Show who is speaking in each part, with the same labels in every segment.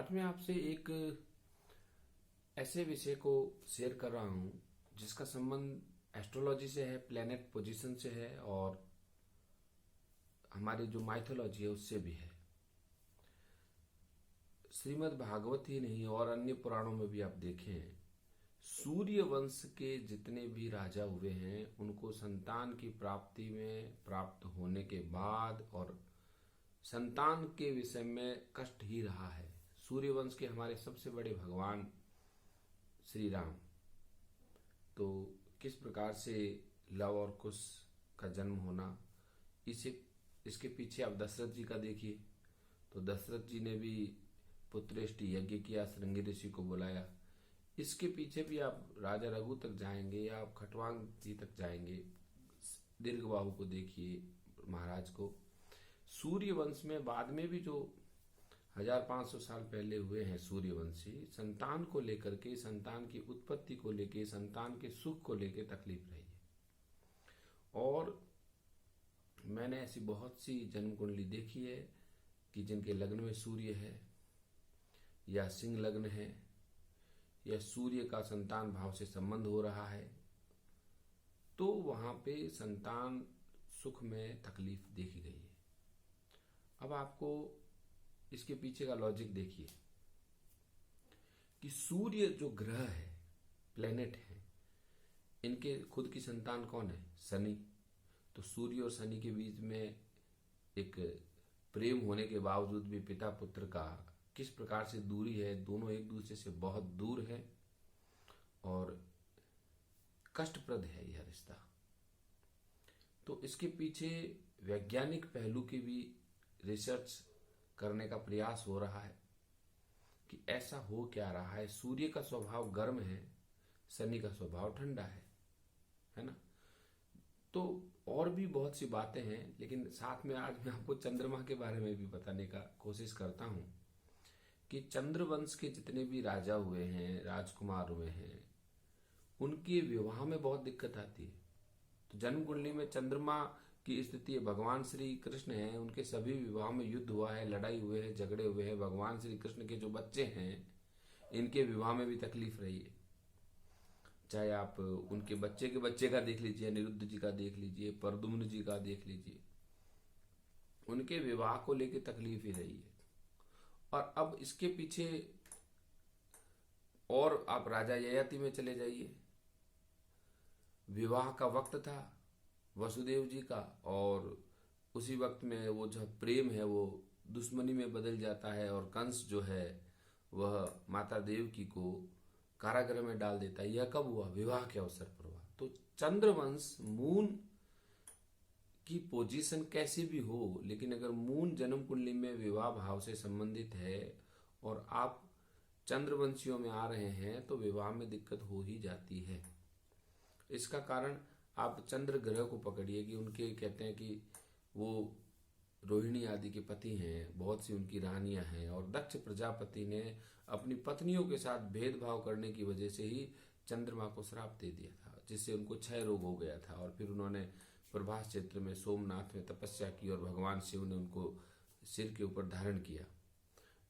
Speaker 1: आज मैं आपसे एक ऐसे विषय को शेयर कर रहा हूं जिसका संबंध एस्ट्रोलॉजी से है, प्लेनेट पोजीशन से है और हमारी जो माइथोलॉजी है उससे भी है। श्रीमद् भागवत ही नहीं और अन्य पुराणों में भी आप देखें, सूर्य वंश के जितने भी राजा हुए हैं उनको संतान की प्राप्ति में प्राप्त होने के बाद और संतान के विषय में कष्ट ही रहा है। सूर्य वंश के हमारे सबसे बड़े भगवान श्री राम, तो किस प्रकार से लव और कुश का जन्म होना, इसके पीछे आप दशरथ जी का देखिए। तो दशरथ जी ने भी पुत्रेष्टि यज्ञ किया, श्रृंगी ऋषि को बुलाया। इसके पीछे भी आप राजा रघु तक जाएंगे या आप खटवांग जी तक जाएंगे, दीर्घबाहु को देखिए, महाराज को। सूर्य वंश में बाद में भी जो 1500 साल पहले हुए हैं सूर्यवंशी, संतान को लेकर के, संतान की उत्पत्ति को लेके, संतान के सुख को लेके तकलीफ रही है। और मैंने ऐसी बहुत सी जन्म कुंडली देखी है कि जिनके लग्न में सूर्य है या सिंह लग्न है या सूर्य का संतान भाव से संबंध हो रहा है, तो वहां पे संतान सुख में तकलीफ देखी गई है। अब आपको इसके पीछे का लॉजिक देखिए कि सूर्य जो ग्रह है, प्लेनेट है, इनके खुद की संतान कौन है? शनि। तो सूर्य और शनि के बीच में एक प्रेम होने के बावजूद भी पिता पुत्र का किस प्रकार से दूरी है, दोनों एक दूसरे से बहुत दूर है और कष्टप्रद है यह रिश्ता। तो इसके पीछे वैज्ञानिक पहलू की भी रिसर्च करने का प्रयास हो रहा है कि ऐसा हो क्या रहा है। सूर्य का स्वभाव गर्म है, शनि का स्वभाव ठंडा है ना। तो और भी बहुत सी बातें हैं, लेकिन साथ में आज मैं आपको चंद्रमा के बारे में भी बताने का कोशिश करता हूं कि चंद्रवंश के जितने भी राजा हुए हैं, राजकुमार हुए हैं, उनके विवाह में बहुत दिक्कत आती है। तो जन्म कुंडली में चंद्रमा की स्थिति है, भगवान श्री कृष्ण हैं, उनके सभी विवाह में युद्ध हुआ है, लड़ाई हुए है, झगड़े हुए हैं। भगवान श्री कृष्ण के जो बच्चे हैं, इनके विवाह में भी तकलीफ रही है। चाहे आप उनके बच्चे के बच्चे का देख लीजिए, अनिरुद्ध जी का देख लीजिए, प्रद्युम्न जी का देख लीजिए, उनके विवाह को लेकर तकलीफ ही रही है। और अब इसके पीछे और आप राजा ययाति में चले जाइए, विवाह का वक्त था वसुदेव जी का, और उसी वक्त में वो जो प्रेम है वो दुश्मनी में बदल जाता है और कंस जो है वह माता देवकी को कारागृह में डाल देता है। यह कब हुआ? विवाह के अवसर पर हुआ। तो चंद्रवंश, मून की पोजीशन कैसी भी हो, लेकिन अगर मून जन्म कुंडली में विवाह भाव से संबंधित है और आप चंद्रवंशियों में आ रहे हैं तो विवाह में दिक्कत हो ही जाती है। इसका कारण आप चंद्र ग्रह को पकड़िए कि उनके कहते हैं कि वो रोहिणी आदि के पति हैं, बहुत सी उनकी रानियां हैं, और दक्ष प्रजापति ने अपनी पत्नियों के साथ भेदभाव करने की वजह से ही चंद्रमा को श्राप दे दिया था, जिससे उनको क्षय रोग हो गया था। और फिर उन्होंने प्रभास क्षेत्र में सोमनाथ में तपस्या की और भगवान शिव ने उनको सिर के ऊपर धारण किया।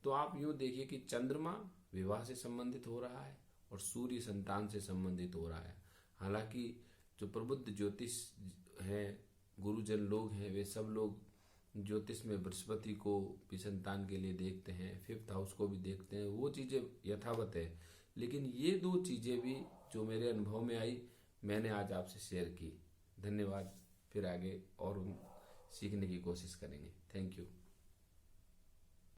Speaker 1: तो आप यूं देखिए कि चंद्रमा विवाह से संबंधित हो रहा है और सूर्य संतान से संबंधित हो रहा है। हालांकि जो प्रबुद्ध ज्योतिष हैं, गुरुजन लोग हैं, वे सब लोग ज्योतिष में बृहस्पति को भी संतान के लिए देखते हैं, 5th हाउस को भी देखते हैं, वो चीजें यथावत है। लेकिन ये दो चीजें भी जो मेरे अनुभव में आई, मैंने आज आपसे शेयर की। धन्यवाद। फिर आगे और सीखने की कोशिश करेंगे। Thank you.